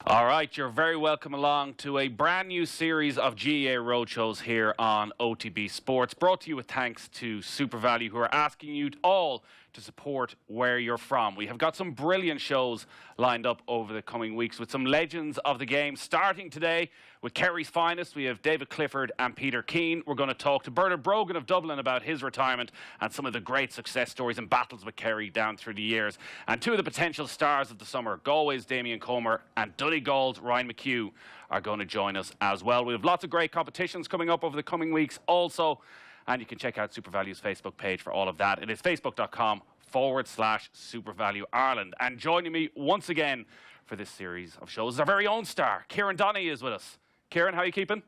All right, you're very welcome along to a brand new series of GAA Roadshows here on OTB Sports, brought to you with thanks to SuperValu, who are asking you all to support where you're from. We have got some brilliant shows lined up over the coming weeks with some legends of the game. Starting today with Kerry's finest, we have David Clifford and Peter Keane. We're going to talk to Bernard Brogan of Dublin about his retirement and some of the great success stories and battles with Kerry down through the years. And two of the potential stars of the summer, Galway's Damien Comer and Donegal's Ryan McHugh, are going to join us as well. We have lots of great competitions coming up over the coming weeks also. And you can check out SuperValu's Facebook page for all of that. It is facebook.com/SuperValu Ireland. And joining me once again for this series of shows is our very own star, Kieran Donaghy, is with us. Kieran, how are you keeping?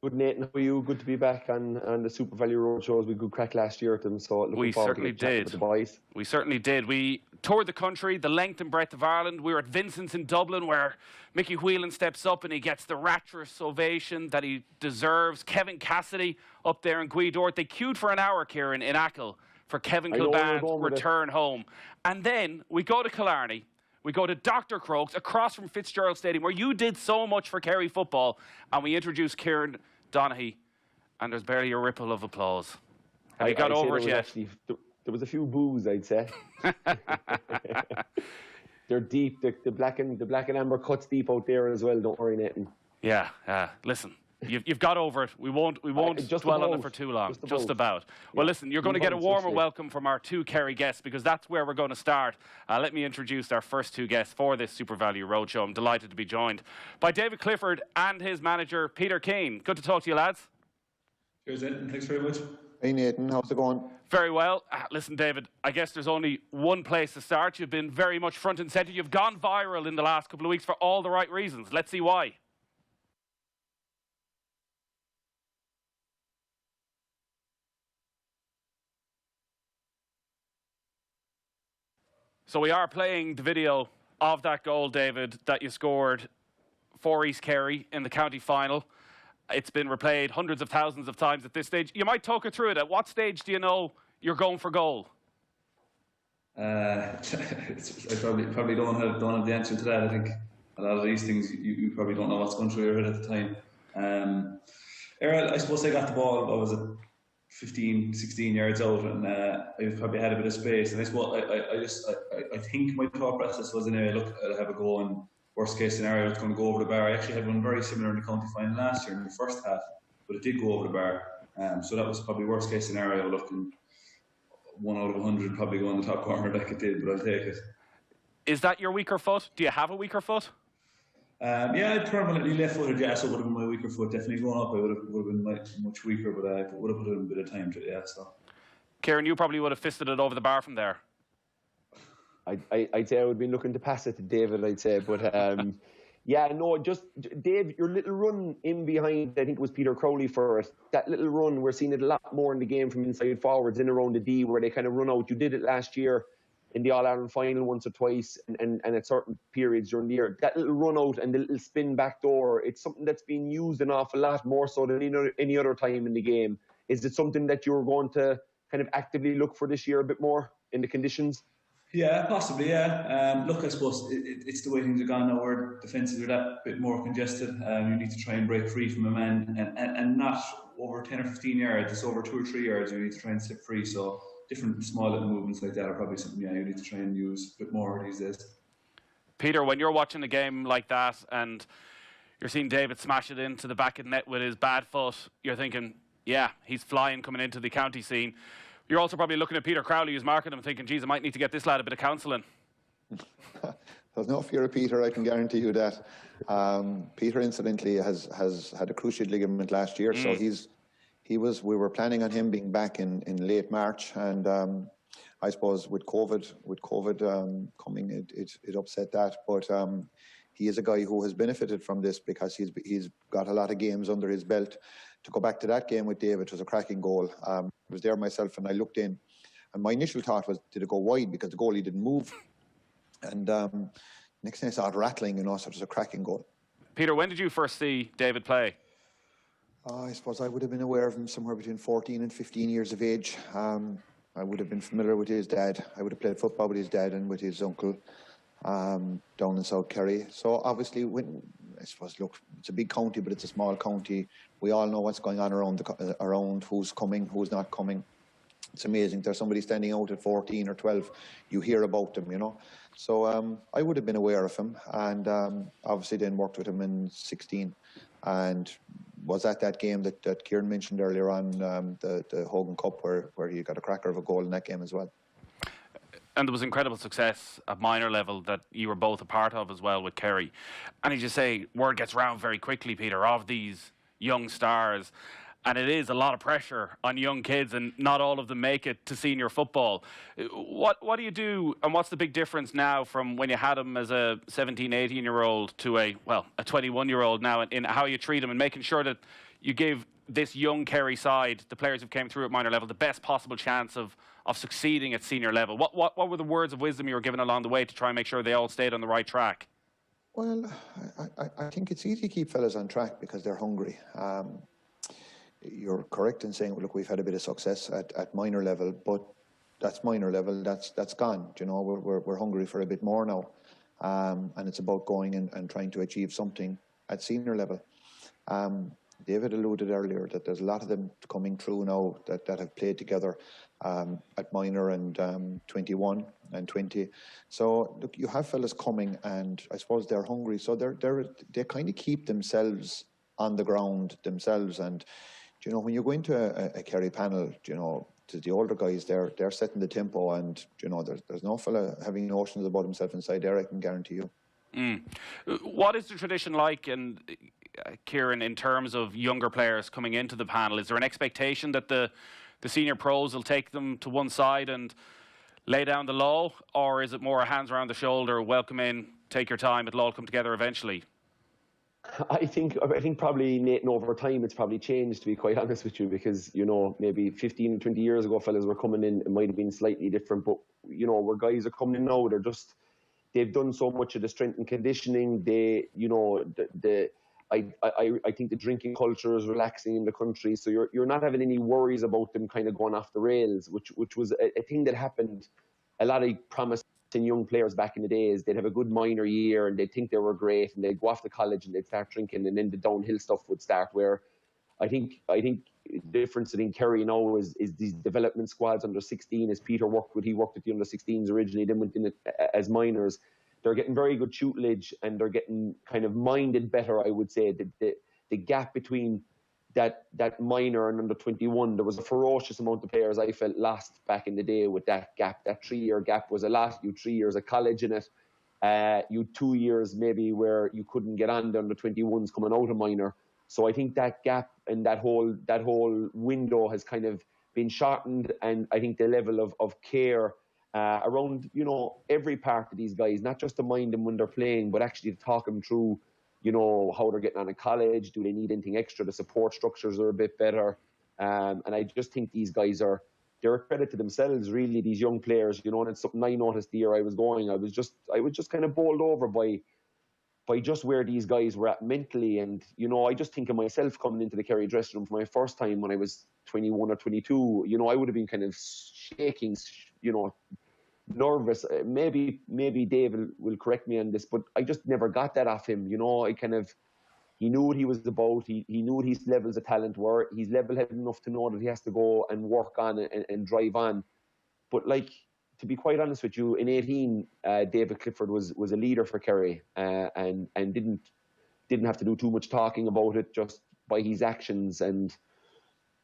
Good, Nathan. How are you? Good to be back on the SuperValu Roadshows. We good crack last year at them, so looking forward to chatting with the boys. We certainly did. We toured the country, the length and breadth of Ireland. We were at Vincent's in Dublin, where Mickey Whelan steps up and he gets the rapturous ovation that he deserves. Kevin Cassidy up there in Guidort. They queued for an hour, Kieran, in Achill for Kevin Kilban's return home. And then we go to Killarney. We go to Dr. Crokes across from Fitzgerald Stadium, where you did so much for Kerry football, and we introduced Kieran Donaghy, and there's barely a ripple of applause. Have you got over it yet? Actually, there was a few boos, I'd say. They're deep. The black and amber cuts deep out there as well. Don't worry, Nathan. Yeah. Listen. You've got over it. We won't dwell on it for too long. Just about. Well, listen, you're going to get a warmer welcome from our two Kerry guests, because that's where we're going to start. Let me introduce our first two guests for this SuperValu Roadshow. I'm delighted to be joined by David Clifford and his manager, Peter Keane. Good to talk to you, lads. Cheers, Nathan. Thanks very much. Hey, Nathan. How's it going? Very well. Listen, David, I guess there's only one place to start. You've been very much front and centre. You've gone viral in the last couple of weeks for all the right reasons. Let's see why. So we are playing the video of that goal, David, that you scored for East Kerry in the county final. It's been replayed hundreds of thousands of times at this stage. You might talk us through it. At what stage do you know you're going for goal? I probably don't have the answer to that. I think a lot of these things you probably don't know what's going through your head at the time. I suppose I got the ball. I was at 15, 16 yards out, and I probably had a bit of space. And I suppose I think my thought process was, look, I'll have a go, and worst case scenario, it's going to go over the bar. I actually had one very similar in the county final last year in the first half, but it did go over the bar. So that was probably worst case scenario. Looking 1 out of 100 probably go in the top corner like it did, but I'll take it. Is that your weaker foot? Do you have a weaker foot? Yeah, I'm permanently left-footed. Yeah, so it would have been my weaker foot. Definitely going up, I would have been much weaker, but I would have put in a bit of time to it. Yeah, so. Kieran, you probably would have fisted it over the bar from there. I'd say I would have been looking to pass it to David, I'd say. But, yeah, no, just, Dave, your little run in behind, I think it was Peter Crowley for it. That little run, we're seeing it a lot more in the game from inside forwards, in around the D, where they kind of run out. You did it last year in the All-Ireland final once or twice, and at certain periods during the year. That little run out and the little spin back door, it's something that's been used an awful lot, more so than any other time in the game. Is it something that you're going to kind of actively look for this year a bit more in the conditions? Yeah, possibly, yeah. Look, I suppose it's the way things are gone now, where defences are that bit more congested. You need to try and break free from a man, and not over 10 or 15 yards, it's over 2 or 3 yards, you need to try and slip free. So different small little movements like that are probably something, you need to try and use a bit more these days. Peter, when you're watching a game like that and you're seeing David smash it into the back of the net with his bad foot, you're thinking, yeah, he's flying coming into the county scene. You're also probably looking at Peter Crowley, who's marking him, thinking, geez, I might need to get this lad a bit of counselling. There's no fear of Peter, I can guarantee you that. Peter, incidentally, has had a cruciate ligament last year, so we were planning on him being back in late March, and I suppose with COVID coming, it upset that. But he is a guy who has benefited from this, because he's got a lot of games under his belt. To go back to that game with David, was a cracking goal. I was there myself, and I looked in, and my initial thought was, did it go wide, because the goalie didn't move? And next thing I saw it rattling, so it was a cracking goal. Peter, when did you first see David play? I suppose I would have been aware of him somewhere between 14 and 15 years of age. I would have been familiar with his dad. I would have played football with his dad and with his uncle. down in South Kerry. So obviously, I suppose, look, it's a big county, but it's a small county. We all know what's going on around who's coming, who's not coming. It's amazing. There's somebody standing out at 14 or 12. You hear about them, you know. So I would have been aware of him, and obviously then worked with him in 16, and was at that game that Kieran mentioned earlier on, the Hogan Cup, where he got a cracker of a goal in that game as well. And there was incredible success at minor level that you were both a part of as well with Kerry. And as you say, word gets round very quickly, Peter, of these young stars. And it is a lot of pressure on young kids, and not all of them make it to senior football. What do you do, and what's the big difference now from when you had them as a 17, 18-year-old to a 21-year-old now, in how you treat them and making sure that you give this young Kerry side, the players who came through at minor level, the best possible chance of succeeding at senior level? What were the words of wisdom you were given along the way to try and make sure they all stayed on the right track? Well, I think it's easy to keep fellas on track because they're hungry. You're correct in saying, look, we've had a bit of success at minor level, but that's minor level, that's gone. You know, we're hungry for a bit more now. And it's about going and trying to achieve something at senior level. David alluded earlier that there's a lot of them coming through now that have played together at minor and 21 and 20. So look, you have fellas coming, and I suppose they're hungry. So they kind of keep themselves on the ground themselves. And you know, when you go into a Kerry panel, you know, to the older guys, they're setting the tempo, and you know, there's no fella having notions about himself inside there, I can guarantee you. What is the tradition like, and Kieran, in terms of younger players coming into the panel? Is there an expectation that the senior pros will take them to one side and lay down the law, or is it more a hands around the shoulder, welcome in, take your time, it'll all come together eventually? I think probably, Nathan, over time it's probably changed, to be quite honest with you, because, you know, maybe 15, 20 years ago fellas were coming in, it might have been slightly different, but, you know, where guys are coming in now, they've done so much of the strength and conditioning. They, you know, I think the drinking culture is relaxing in the country, so you're not having any worries about them kind of going off the rails, which was a thing that happened. A lot of promising young players back in the days, they'd have a good minor year and they'd think they were great, and they'd go off to college and they'd start drinking, and then the downhill stuff would start. Where I think the difference in Kerry now is these development squads under 16, as Peter worked with. He worked with the under 16s originally, then went in as minors. They're getting very good tutelage, and they're getting kind of minded better, I would say. The gap between that minor and under 21, there was a ferocious amount of players I felt lost back in the day with that gap. That 3-year gap was a lot. You 3 years of college in it. You 2 years maybe where you couldn't get on the under 21s coming out of minor. So I think that gap and that whole window has kind of been shortened, and I think the level of care around, you know, every part of these guys, not just to mind them when they're playing, but actually to talk them through, you know, how they're getting on in college. Do they need anything extra? The support structures are a bit better. And I just think these guys they're a credit to themselves, really, these young players, you know. And it's something I noticed the year I was going. I was just kind of bowled over by just where these guys were at mentally. And, you know, I just think of myself coming into the Kerry dressing room for my first time when I was 21 or 22. You know, I would have been kind of shaking, you know, nervous. Maybe Dave will correct me on this, but I just never got that off him. You know, he knew what he was about. He knew what his levels of talent were. He's level-headed enough to know that he has to go and work on and drive on. But, like, to be quite honest with you, in 18, David Clifford was a leader for Kerry, and didn't have to do too much talking about it, just by his actions. And,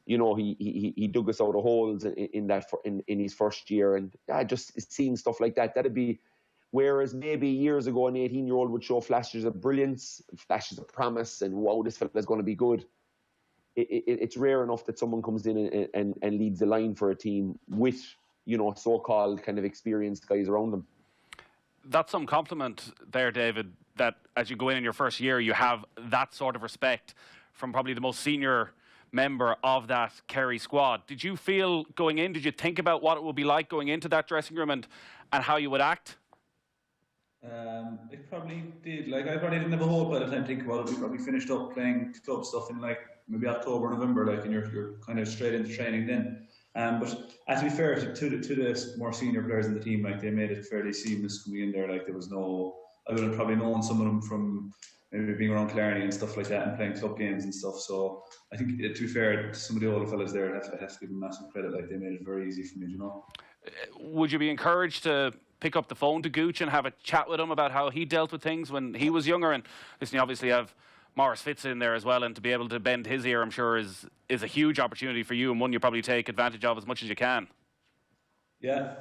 you know, he dug us out of holes in his first year, and just seeing stuff like that. That'd be, whereas maybe years ago an 18-year-old would show flashes of brilliance, flashes of promise, and wow, this fella's going to be good. It's rare enough that someone comes in and leads the line for a team with, you know, so-called kind of experienced guys around them. That's some compliment there, David, that as you go in your first year, you have that sort of respect from probably the most senior member of that Kerry squad. Did you feel going in, did you think about what it would be like going into that dressing room and how you would act? It probably did. Like, I probably didn't have a whole lot of time to think about it. We probably finished up playing club stuff in, like, maybe October, November, like, and you're kind of straight into training then. But to be fair to the more senior players in the team, like, they made it fairly seamless coming in there. Like, there was no, I would have probably known some of them from maybe being around Clarny and stuff like that and playing club games and stuff. So I think, to be fair to some of the older fellas there, I have to give them massive credit. Like, they made it very easy for me, you know. Would you be encouraged to pick up the phone to Gooch and have a chat with him about how he dealt with things when he was younger? And listen, you obviously have Maurice Fitz in there as well, and to be able to bend his ear, I'm sure, is a huge opportunity for you, and one you probably take advantage of as much as you can. Yeah,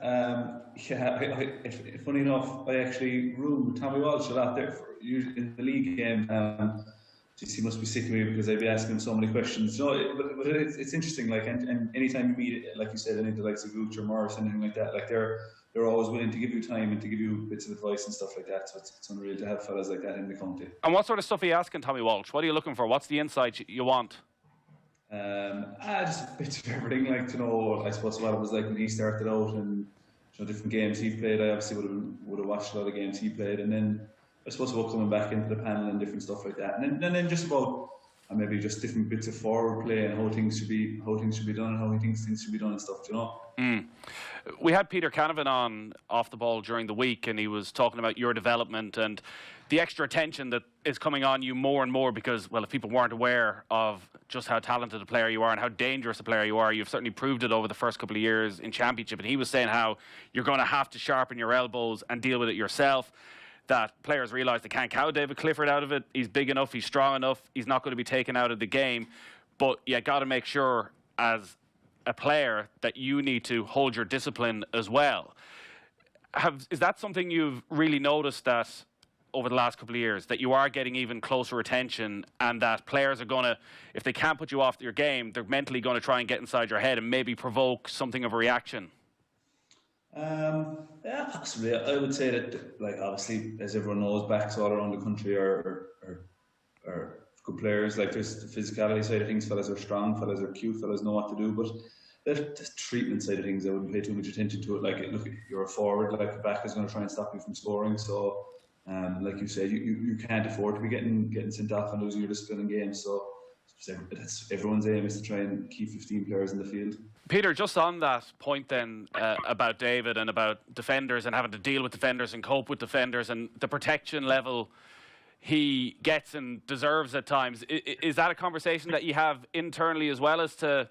funny enough, I actually roomed Tommy Walsh a lot there in the league game. He must be sick of me because I'd be asking him so many questions. No, but it's interesting. Like, and anytime you meet, like you said, any of the likes of Gooch or Morris, anything like that, like, they're always willing to give you time and to give you bits of advice and stuff like that. So it's unreal to have fellas like that in the county. And what sort of stuff are you asking Tommy Walsh? What are you looking for? What's the insight you want? Just bits of everything. Like, you know, I suppose what it was like when he started out, and, you know, different games he played. I obviously would have watched a lot of games he played, and then I suppose about coming back into the panel and different stuff like that, and then just about maybe just different bits of forward play and how things should be done and how he thinks things should be done and stuff, you know. We had Peter Canavan on Off the Ball during the week, and he was talking about your development and the extra attention that is coming on you more and more because, well, if people weren't aware of just how talented a player you are and how dangerous a player you are, you've certainly proved it over the first couple of years in Championship. And he was saying how you're going to have to sharpen your elbows and deal with it yourself, that players realise they can't cow David Clifford out of it. He's big enough, he's strong enough, he's not going to be taken out of the game. But you got to make sure as a player that you need to hold your discipline as well. Is that something you've really noticed that over the last couple of years, that you are getting even closer attention and that players are going to, if they can't put you off your game, they're mentally going to try and get inside your head and maybe provoke something of a reaction? Yeah, possibly. I would say that, like, obviously, as everyone knows, backs all around the country are good players. Like, there's the physicality side of things. Fellas are strong, fellas are cute, fellas know what to do. But the treatment side of things, I wouldn't pay too much attention to it. Like, look, you're a forward, like, the back is going to try and stop you from scoring. So, like you say, you can't afford to be getting sent off and losing your discipline in games. So that's everyone's aim, is to try and keep 15 players in the field. Peter, just on that point then about David and about defenders and having to deal with defenders and cope with defenders and the protection level he gets and deserves at times, is that a conversation that you have internally as well, as to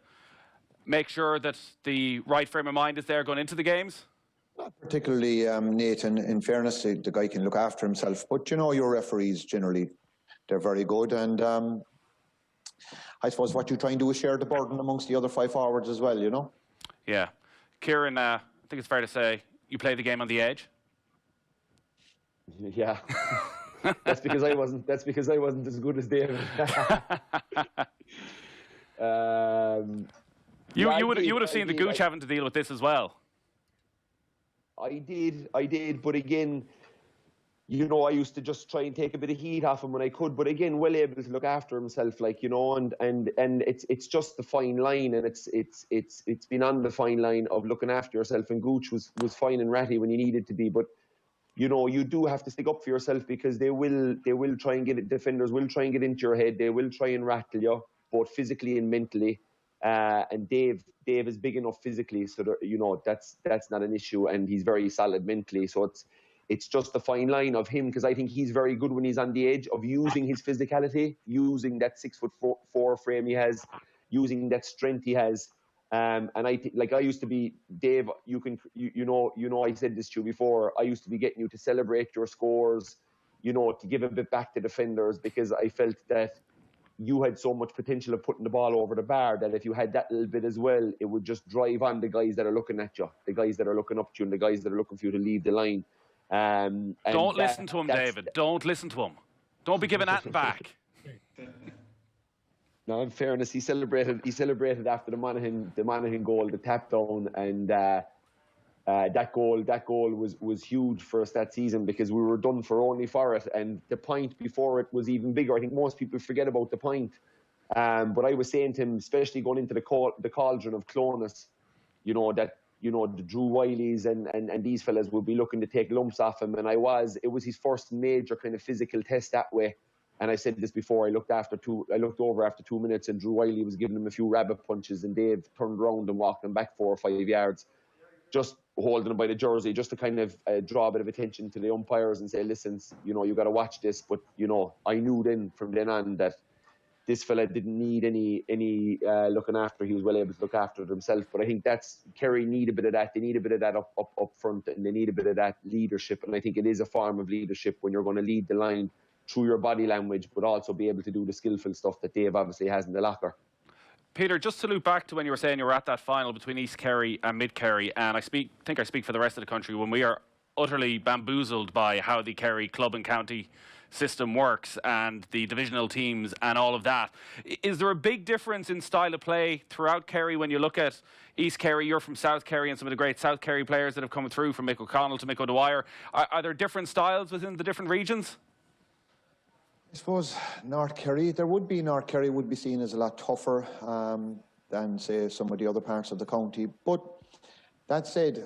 make sure that the right frame of mind is there going into the games? Not particularly, Nate, and in fairness, the guy can look after himself. But, you know, your referees generally, they're very good. And I suppose what you try and do is share the burden amongst the other 5 forwards as well, you know? Yeah. Kieran, I think it's fair to say you play the game on the edge. Yeah. That's because I wasn't as good as David. You would have seen the Gooch having to deal with this as well. I did, but again, you know, I used to just try and take a bit of heat off him when I could, but again, well able to look after himself, like, you know, and it's just the fine line, and it's been on the fine line of looking after yourself, and Gooch was fine and ratty when he needed to be, but, you know, you do have to stick up for yourself, because they will try and get it, defenders will try and get into your head, they will try and rattle you, both physically and mentally, and Dave is big enough physically, so that, you know, that's not an issue, and he's very solid mentally, so it's just the fine line of him, because I think he's very good when he's on the edge of using his physicality, using that 6'4" frame he has, using that strength he has. And I think, like, I used to be, Dave, you know, I said this to you before, I used to be getting you to celebrate your scores, you know, to give a bit back to defenders, because I felt that you had so much potential of putting the ball over the bar that if you had that little bit as well, it would just drive on the guys that are looking at you, the guys that are looking up to you, and the guys that are looking for you to leave the line. Don't listen to him, David. Don't listen to him. Don't be giving that back. No, in fairness, he celebrated after the Monaghan goal, the tap down, and that goal was huge for us that season, because we were done for only for it, and the point before it was even bigger. I think most people forget about the point, but I was saying to him, especially going into the cauldron of Clonus, you know, that, you know, the Drew Wileys and these fellas would be looking to take lumps off him, and it was his first major kind of physical test that way, And I said this before, I looked over after 2 minutes and Drew Wiley was giving him a few rabbit punches and Dave turned around and walked him back 4 or 5 yards, just holding him by the jersey, just to kind of draw a bit of attention to the umpires and say, listen, you know, you got to watch this. But, you know, I knew from then on that this fella didn't need any looking after. He was well able to look after it himself. But I think Kerry need a bit of that. They need a bit of that up front, and they need a bit of that leadership. And I think it is a form of leadership when you're going to lead the line through your body language, but also be able to do the skillful stuff that Dave obviously has in the locker. Peter, just to loop back to when you were saying you were at that final between East Kerry and Mid Kerry, and I think I speak for the rest of the country when we are utterly bamboozled by how the Kerry club and county system works and the divisional teams and all of that. Is there a big difference in style of play throughout Kerry when you look at East Kerry? You're from South Kerry, and some of the great South Kerry players that have come through, from Mick O'Connell to Mick O'Dwyer. Are there different styles within the different regions? I suppose North Kerry would be seen as a lot tougher than, say, some of the other parts of the county. But that said,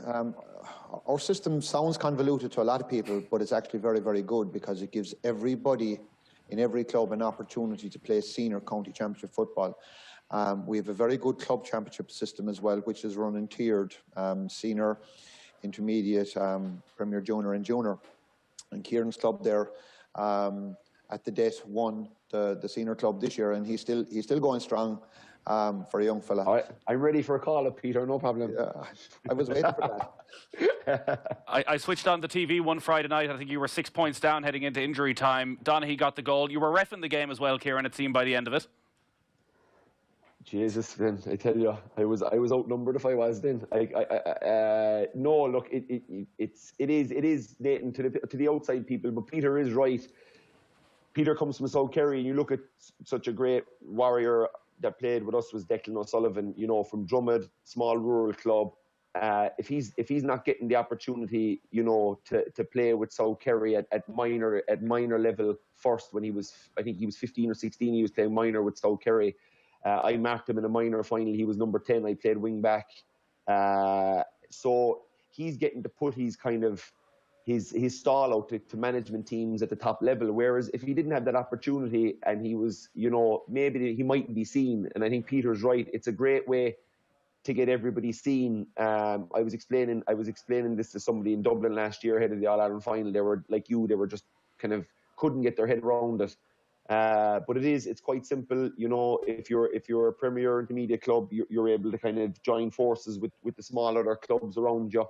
our system sounds convoluted to a lot of people, but it's actually very, very good because it gives everybody in every club an opportunity to play senior county championship football. We have a very good club championship system as well, which is run in tiered, senior, intermediate, Premier Junior and Junior. And Kieran's club there at the death won the senior club this year, and he's still going strong for a young fella. I'm ready for a call up, Peter, no problem. I was waiting for that. I switched on the TV one Friday night. I think you were 6 points down heading into injury time. Donaghy got the goal. You were reffing the game as well, Kieran, it seemed, by the end of it. Jesus, man, I tell you, I was outnumbered if I was then. No, look, it is Nathan to the outside people, but Peter is right. Peter comes from South Kerry, and you look at such a great warrior that played with us was Declan O'Sullivan, you know, from Drummond, small rural club. If he's not getting the opportunity, you know, to play with South Kerry at minor level first, when I think he was 15 or 16, he was playing minor with South Kerry. I marked him in a minor final. He was number 10. I played wing back. So he's getting to put his kind of his stall out to management teams at the top level. Whereas if he didn't have that opportunity and he was, you know, maybe he mightn't be seen. And I think Peter's right. It's a great way to get everybody seen. I was explaining this to somebody in Dublin last year ahead of the All-Ireland final. They were like you. They were just kind of couldn't get their head around it. But it's quite simple. You know, if you're a Premier Intermediate club, you're able to kind of join forces with the small other clubs around you.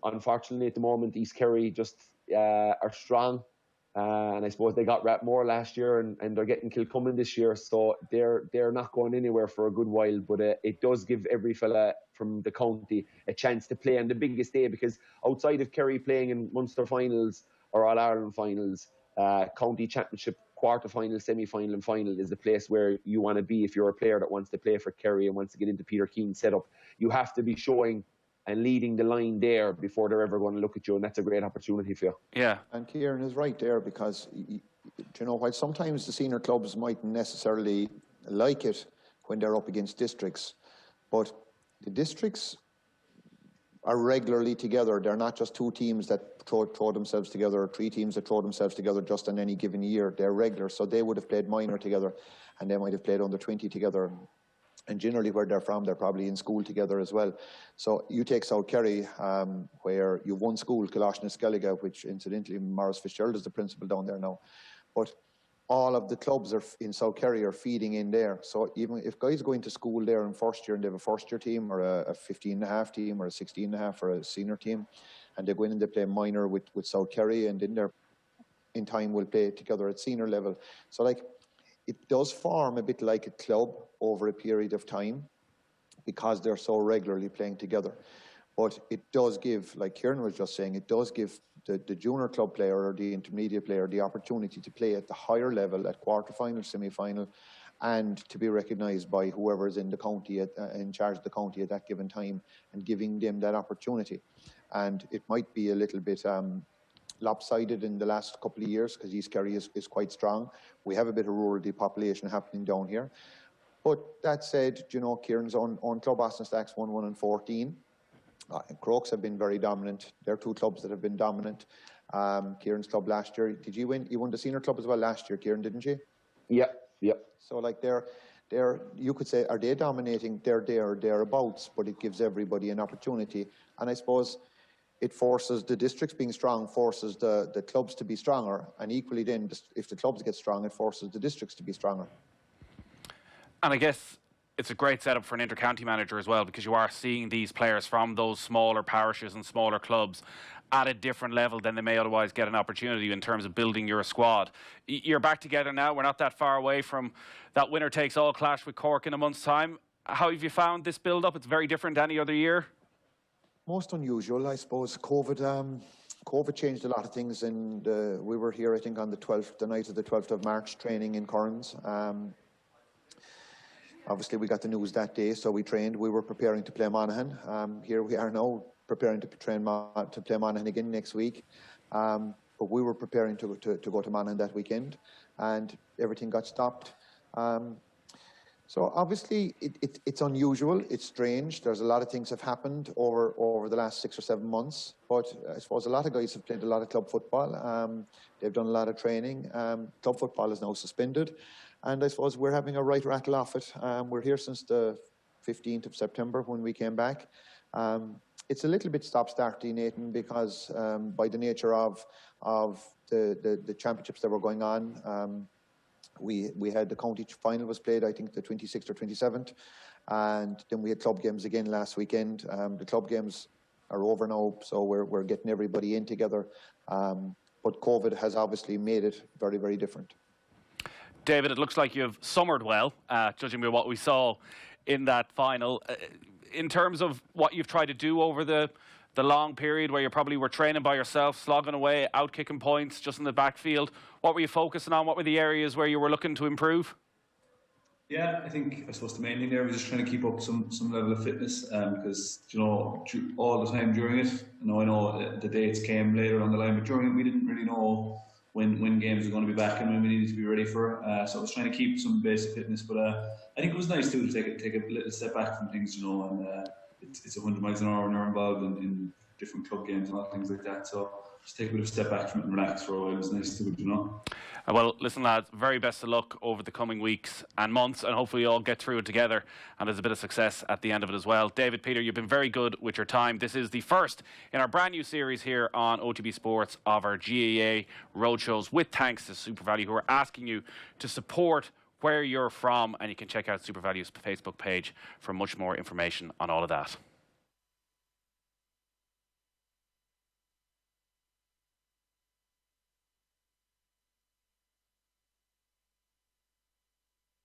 Unfortunately, at the moment, East Kerry just are strong, and I suppose they got Rathmore last year, and they're getting Kilcummin this year, so they're not going anywhere for a good while. But it does give every fella from the county a chance to play on the biggest day, because outside of Kerry playing in Munster finals or All Ireland finals, county championship, quarter-final, semi-final and final is the place where you want to be if you're a player that wants to play for Kerry and wants to get into Peter Keane's setup. You have to be showing and leading the line there before they're ever going to look at you, and that's a great opportunity for you. Yeah. And Kieran is right there, because, you know, while sometimes the senior clubs mightn't necessarily like it when they're up against districts, but the districts are regularly together. They're not just two teams that throw themselves together, or three teams that throw themselves together just in any given year. They're regular, so they would have played minor together, and they might have played under 20 together. And generally where they're from, they're probably in school together as well. So you take South Kerry, where you've one school, Colossus Skellige, which incidentally Maurice Fitzgerald is the principal down there now. But all of the clubs in South Kerry are feeding in there. So even if guys go into school there in first year and they have a first year team, or a 15.5 team, or a 16.5, or a senior team, and they go in and they play minor with South Kerry, and then they're in time will play together at senior level. So like, it does form a bit like a club over a period of time, because they're so regularly playing together. But it does give, like Kieran was just saying, it does give the junior club player or the intermediate player the opportunity to play at the higher level, at quarter-final, semi-final, and to be recognised by whoever is in the county, in charge of the county at that given time, and giving them that opportunity. And it might be a little bit lopsided in the last couple of years, because East Kerry is quite strong. We have a bit of rural depopulation happening down here. But that said, you know, Kieran's own club, Austin Stacks, 1-1 and 14. Crokes have been very dominant. They're two clubs that have been dominant. Kieran's club last year. Did you win? You won the senior club as well last year, Kieran, didn't you? Yeah. So like they're you could say, are they dominating? They're thereabouts, but it gives everybody an opportunity. And I suppose it forces the districts being strong, forces the clubs to be stronger. And equally then, if the clubs get strong, it forces the districts to be stronger. And I guess it's a great setup for an inter-county manager as well, because you are seeing these players from those smaller parishes and smaller clubs at a different level than they may otherwise get an opportunity in terms of building your squad. You're back together now. We're not that far away from that winner-takes-all clash with Cork in a month's time. How have you found this build-up? It's very different to any other year. Most unusual, I suppose. COVID changed a lot of things, and we were here, I think, on the night of the 12th of March, training in Corrins. Obviously, we got the news that day, so we trained. We were preparing to play Monaghan. Here we are now, preparing to play Monaghan again next week. But we were preparing to go to Monaghan that weekend, and everything got stopped. So obviously, it's unusual, it's strange. There's a lot of things have happened over the last 6 or 7 months. But I suppose a lot of guys have played a lot of club football. They've done a lot of training. Club football is now suspended. And I suppose we're having a right rattle off it. We're here since the 15th of September when we came back. It's a little bit stop-starty, Nathan, because by the nature of the championships that were going on, we had the county final was played, I think, the 26th or 27th, and then we had club games again last weekend. The club games are over now, so we're getting everybody in together. But COVID has obviously made it very, very different. David, it looks like you've summered well, judging by what we saw in that final. In terms of what you've tried to do over the long period where you probably were training by yourself, slogging away, out kicking points just in the backfield, what were you focusing on? What were the areas where you were looking to improve? Yeah, I suppose the main thing there was just trying to keep up some level of fitness, because, you know, all the time during it, I know the dates came later on the line, but during it we didn't really know when games were going to be back and when we needed to be ready for it. So I was trying to keep some basic fitness, but I think it was nice too to take a little step back from things, you know, and it's 100 miles an hour and you're involved in different club games and all things like that. So just take a bit of a step back from it and relax for a while. It was nice too, you know. Well, listen, lads, very best of luck over the coming weeks and months, and hopefully you all get through it together and there's a bit of success at the end of it as well. David, Peter, you've been very good with your time. This is the first in our brand new series here on OTB Sports of our GAA Roadshows, with thanks to SuperValu, who are asking you to support where you're from, and you can check out SuperValu's Facebook page for much more information on all of that.